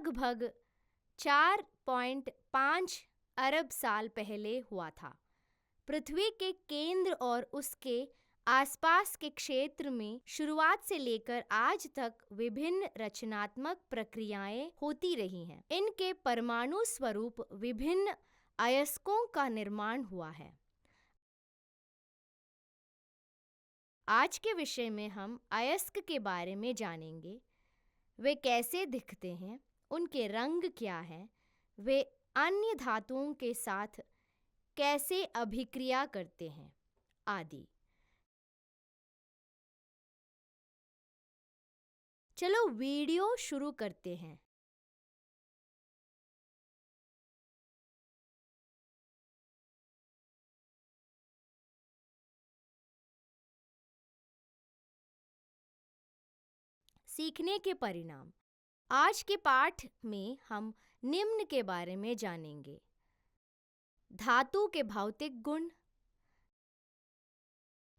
लगभग 4.5 अरब साल पहले हुआ था। पृथ्वी के केंद्र और उसके आसपास के क्षेत्र में शुरुआत से लेकर आज तक विभिन्न रचनात्मक प्रक्रियाएं होती रही हैं। इनके परमाणु स्वरूप विभिन्न अयस्कों का निर्माण हुआ है। आज के विषय में हम अयस्क के बारे में जानेंगे। वे कैसे दिखते हैं, उनके रंग क्या हैं, वे अन्य धातुओं के साथ कैसे अभिक्रिया करते हैं आदि। चलो वीडियो शुरू करते हैं। सीखने के परिणाम। आज के पाठ में हम निम्न के बारे में जानेंगे: धातु के भौतिक गुण,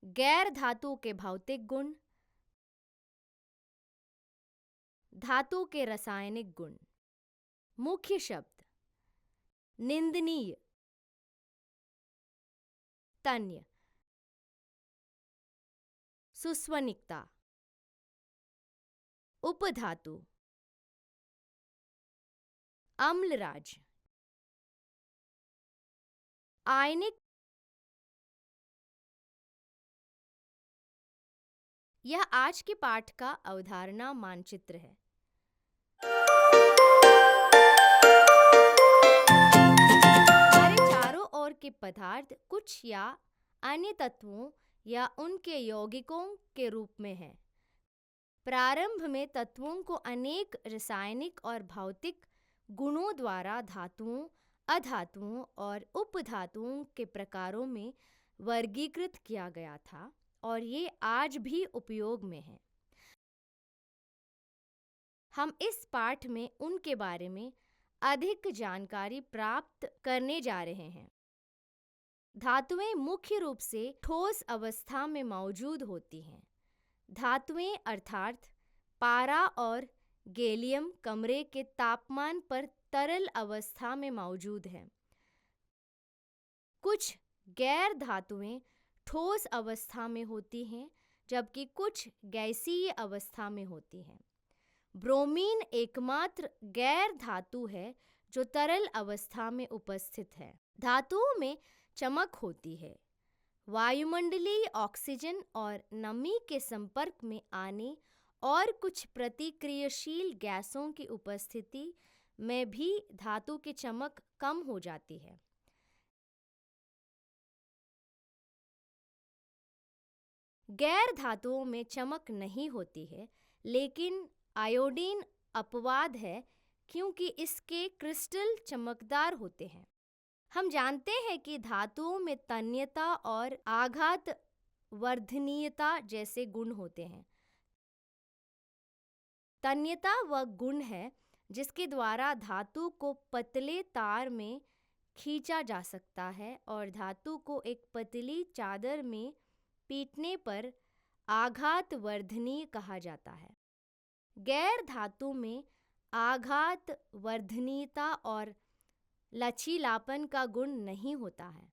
गैर धातु के भौतिक गुण, धातु के रासायनिक गुण। मुख्य शब्द: निंदनीय, तन्य, सुस्वनिकता, उपधातु, अम्लराज, आयनिक। यह आज के पाठ का अवधारणा मानचित्र है। हमारे चारों ओर के पदार्थ कुछ या अन्य तत्वों या उनके यौगिकों के रूप में हैं। प्रारंभ में तत्वों को अनेक रासायनिक और भौतिक गुणों द्वारा धातुओं, अधातुओं और उपधातुओं के प्रकारों में वर्गीकृत किया गया था और ये आज भी उपयोग में है। हम इस पाठ में उनके बारे में अधिक जानकारी प्राप्त करने जा रहे हैं। धातुएं मुख्य रूप से ठोस अवस्था में मौजूद होती हैं। धातुएं अर्थात पारा और गैलियम कमरे के तापमान पर तरल अवस्था में मौजूद हैं। कुछ गैर धातुएं ठोस अवस्था में होती हैं, जबकि कुछ गैसीय अवस्था में होती हैं। ब्रोमीन एकमात्र गैर धातु है जो तरल अवस्था में उपस्थित है। धातुओं में चमक होती है। वायुमंडलीय ऑक्सीजन और नमी के संपर्क में आने और कुछ प्रतिक्रियाशील गैसों की उपस्थिति में भी धातु की चमक कम हो जाती है। गैर धातुओं में चमक नहीं होती है, लेकिन आयोडीन अपवाद है क्योंकि इसके क्रिस्टल चमकदार होते हैं। हम जानते हैं कि धातुओं में तन्यता और आघात वर्धनीयता जैसे गुण होते हैं। तन्यता वह गुण है जिसके द्वारा धातु को पतले तार में खींचा जा सकता है और धातु को एक पतली चादर में पीटने पर आघात वर्धनीय कहा जाता है। गैर धातु में आघात वर्धनीयता और लचीलापन का गुण नहीं होता है।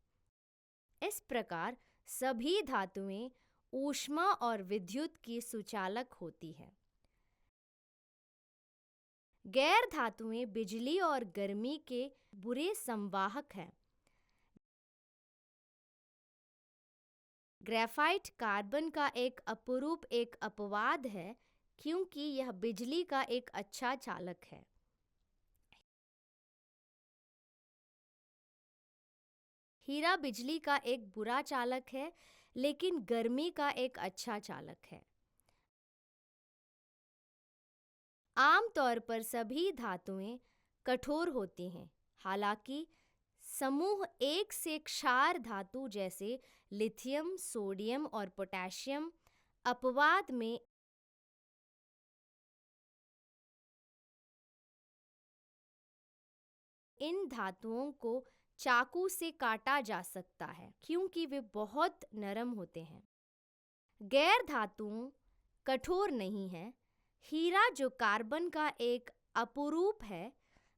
इस प्रकार सभी धातुएं ऊष्मा और विद्युत की सुचालक होती है। गैर धातुएं बिजली और गर्मी के बुरे संवाहक हैं। ग्रेफाइट कार्बन का एक अपरूप एक अपवाद है क्योंकि यह बिजली का एक अच्छा चालक है। हीरा बिजली का एक बुरा चालक है, लेकिन गर्मी का एक अच्छा चालक है। आमतौर पर सभी धातुएं कठोर होती हैं, हालांकि समूह एक से क्षार धातु जैसे लिथियम, सोडियम और पोटेशियम अपवाद में इन धातुओं को चाकू से काटा जा सकता है क्योंकि वे बहुत नरम होते हैं। गैर धातुओं कठोर नहीं है। हीरा जो कार्बन का एक अपरूप है,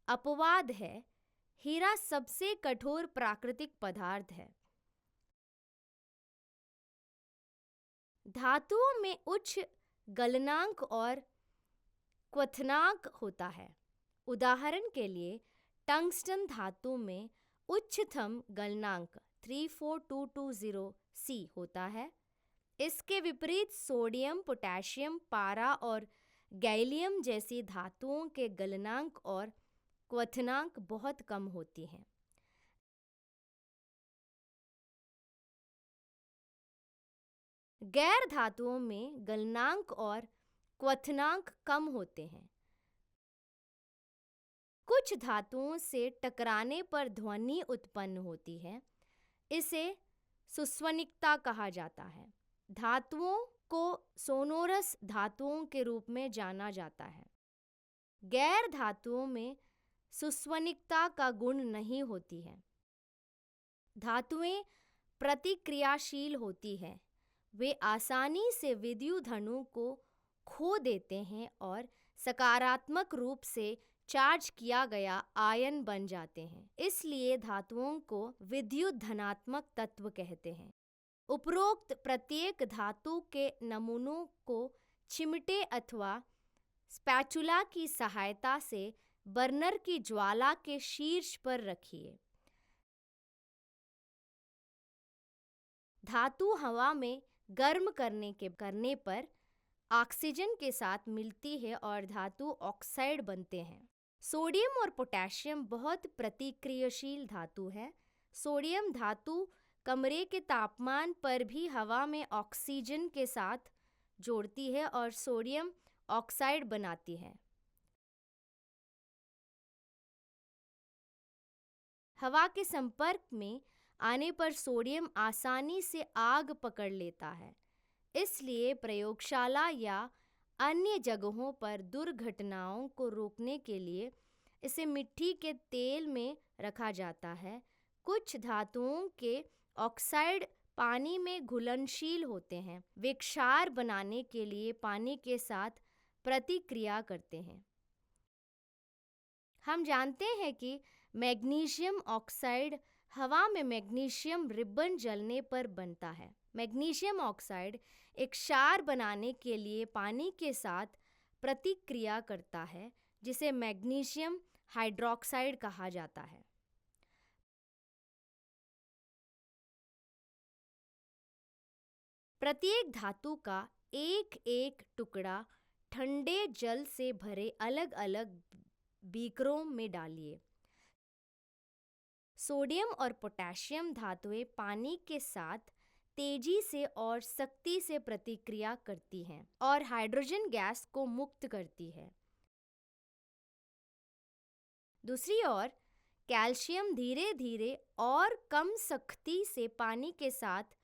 अपवाद है। हीरा सबसे कठोर प्राकृतिक पदार्थ है। धातुओं में उच्च गलनांक और क्वथनांक होता है। उदाहरण के लिए टंगस्टन धातु में उच्चतम गलनांक 34220 C होता है। इसके विपरीत सोडियम, पोटेशियम, पारा और गैलियम जैसी धातुओं के गलनांक और क्वथनांक बहुत कम होती हैं। गैर धातुओं में गलनांक और क्वथनांक कम होते हैं। कुछ धातुओं से टकराने पर ध्वनि उत्पन्न होती है। इसे सुस्वनिकता कहा जाता है। धातुओं को सोनोरस धातुओं के रूप में जाना जाता है। गैर धातुओं में सुस्वनिकता का गुण नहीं होती है। धातुएं प्रतिक्रियाशील होती हैं। वे आसानी से विद्युत धनु को खो देते हैं और सकारात्मक रूप से चार्ज किया गया आयन बन जाते हैं। इसलिए धातुओं को विद्युत धनात्मक तत्व कहते हैं। उपरोक्त प्रत्येक धातु के नमूनों को चिमटे अथवा स्पैचुला की सहायता से बर्नर की ज्वाला के शीर्ष पर रखिए। धातु हवा में गर्म करने पर ऑक्सीजन के साथ मिलती है और धातु ऑक्साइड बनते हैं। सोडियम और पोटेशियम बहुत प्रतिक्रियाशील धातु है। सोडियम धातु कमरे के तापमान पर भी हवा में ऑक्सीजन के साथ जोड़ती है और सोडियम ऑक्साइड बनाती है। हवा के संपर्क में आने पर सोडियम आसानी से आग पकड़ लेता है। इसलिए प्रयोगशाला या अन्य जगहों पर दुर्घटनाओं को रोकने के लिए इसे मिट्टी के तेल में रखा जाता है। कुछ धातुओं के ऑक्साइड पानी में घुलनशील होते हैं। वे क्षार बनाने के लिए पानी के साथ प्रतिक्रिया करते हैं। हम जानते हैं कि मैग्नीशियम ऑक्साइड हवा में मैग्नीशियम रिबन जलने पर बनता है। मैग्नीशियम ऑक्साइड एक क्षार बनाने के लिए पानी के साथ प्रतिक्रिया करता है, जिसे मैग्नीशियम हाइड्रॉक्साइड कहा जाता है। प्रत्येक धातु का एक एक टुकड़ा ठंडे जल से भरे अलग अलग बीकरों में डालिए। सोडियम और पोटेशियम धातुएं पानी के साथ तेजी से और सख्ती से प्रतिक्रिया करती हैं और हाइड्रोजन गैस को मुक्त करती है। दूसरी ओर कैल्शियम धीरे धीरे और कम सख्ती से पानी के साथ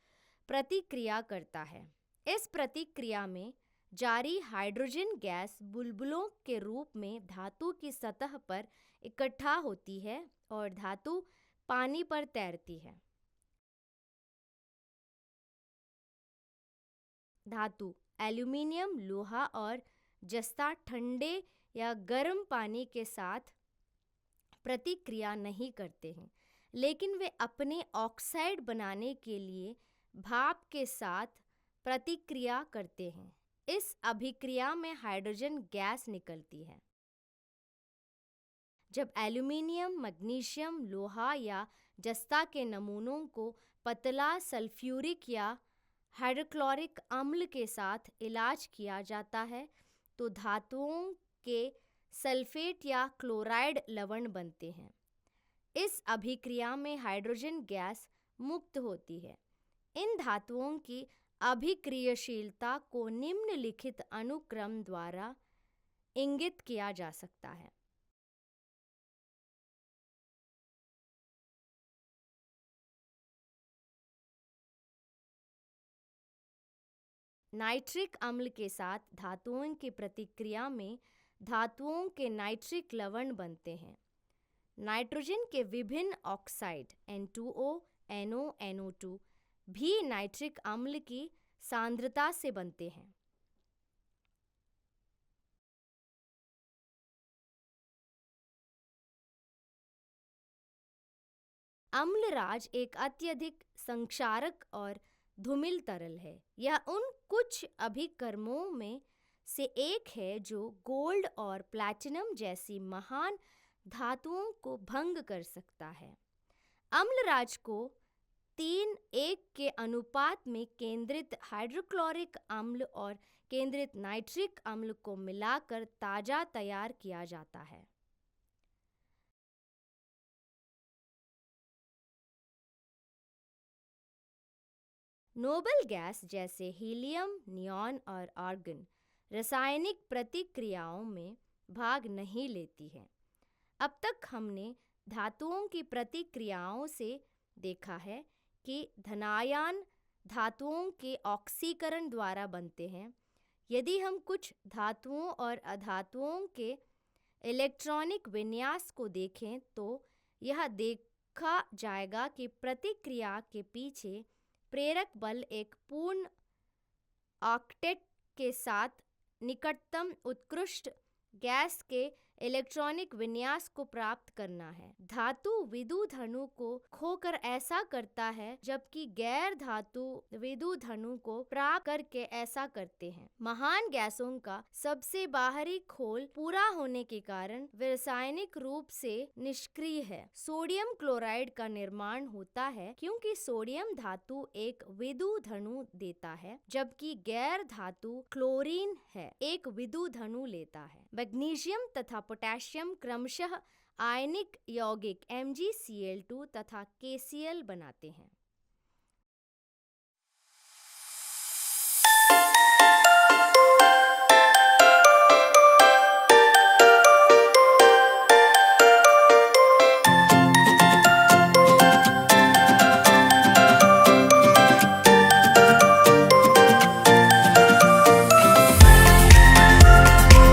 प्रतिक्रिया करता है। इस प्रतिक्रिया में जारी हाइड्रोजन गैस बुलबुलों के रूप में धातु की सतह पर इकट्ठा होती है और धातु पानी पर तैरती है। धातु एल्यूमीनियम, लोहा और जस्ता ठंडे या गर्म पानी के साथ प्रतिक्रिया नहीं करते हैं, लेकिन वे अपने ऑक्साइड बनाने के लिए भाप के साथ प्रतिक्रिया करते हैं। इस अभिक्रिया में हाइड्रोजन गैस निकलती है। जब एल्यूमीनियम, मैग्नीशियम, लोहा या जस्ता के नमूनों को पतला सल्फ्यूरिक या हाइड्रोक्लोरिक अम्ल के साथ इलाज किया जाता है तो धातुओं के सल्फेट या क्लोराइड लवण बनते हैं। इस अभिक्रिया में हाइड्रोजन गैस मुक्त होती है। इन धातुओं की अभिक्रियाशीलता को निम्नलिखित अनुक्रम द्वारा इंगित किया जा सकता है। नाइट्रिक अम्ल के साथ धातुओं की प्रतिक्रिया में धातुओं के नाइट्रिक लवण बनते हैं। नाइट्रोजन के विभिन्न ऑक्साइड N2O, NO, NO2 भी नाइट्रिक अम्ल की सांद्रता से बनते हैं। अम्लराज एक अत्यधिक संक्षारक और धूमिल तरल है। यह उन कुछ अभिकर्मों में से एक है जो गोल्ड और प्लैटिनम जैसी महान धातुओं को भंग कर सकता है। अम्लराज को 3:1 के अनुपात में केंद्रित हाइड्रोक्लोरिक अम्ल और केंद्रित नाइट्रिक अम्ल को मिलाकर ताजा तैयार किया जाता है। नोबल गैस जैसे हीलियम, नियॉन और आर्गन रासायनिक प्रतिक्रियाओं में भाग नहीं लेती है। अब तक हमने धातुओं की प्रतिक्रियाओं से देखा है कि धनायन धातुओं के ऑक्सीकरण द्वारा बनते हैं। यदि हम कुछ धातुओं और अधातुओं के इलेक्ट्रॉनिक विन्यास को देखें तो यह देखा जाएगा कि प्रतिक्रिया के पीछे प्रेरक बल एक पूर्ण ऑक्टेट के साथ निकटतम उत्कृष्ट गैस के इलेक्ट्रॉनिक विन्यास को प्राप्त करना है। धातु विद्युत अणु को खोकर ऐसा करता है, जबकि गैर धातु विद्युत अणु को प्राप्त करके ऐसा करते हैं। महान गैसों का सबसे बाहरी खोल पूरा होने के कारण वे रासायनिक रूप से निष्क्रिय है। सोडियम क्लोराइड का निर्माण होता है क्योंकि सोडियम धातु एक विद्युत अणु देता है, जबकि गैर धातु क्लोरीन है एक विद्युत अणु लेता है। मैग्नीशियम तथा पोटेशियम क्रमशः आयनिक यौगिक MgCl2 तथा KCl बनाते हैं।